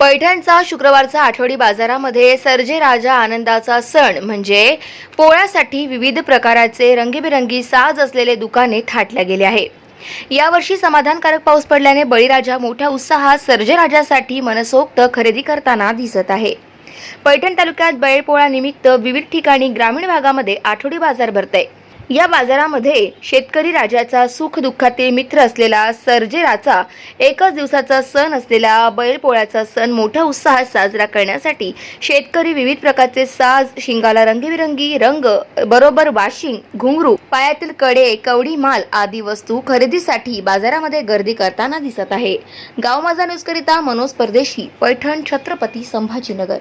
पैठणचा शुक्रवारचा आठवडी बाजारामध्ये सर्जेराजा आनंदाचा सण म्हणजे पोळ्यासाठी विविध प्रकाराचे रंगीबेरंगी साज असलेले दुकाने थाटल्या गेले आहे। यावर्षी समाधानकारक पाऊस पडल्याने बळीराजा मोठ्या उत्साहात सर्जेराजासाठी मनसोक्त खरेदी करताना दिसत आहे। पैठण तालुक्यात बैलपोळा निमित्त विविध ठिकाणी ग्रामीण भागामध्ये आठवडी बाजार भरतय। या बाजारामध्ये शेतकरी राजाचा सुख दुःखातील मित्र असलेला सर्जेराजा एकच दिवसाचा सण असलेला बैलपोळ्याचा सण मोठ्या उत्साहात साजरा करण्यासाठी शेतकरी विविध प्रकारचे साज, शिंगाला रंगीबिरंगी रंग बरोबर वाशिंग, घुंगरू, पायातील कडे, कवडी माल आदी वस्तू खरेदीसाठी बाजारामध्ये गर्दी करताना दिसत आहे। गाव माझा न्यूज करिता मनोज परदेशी, पैठण, छत्रपती संभाजीनगर।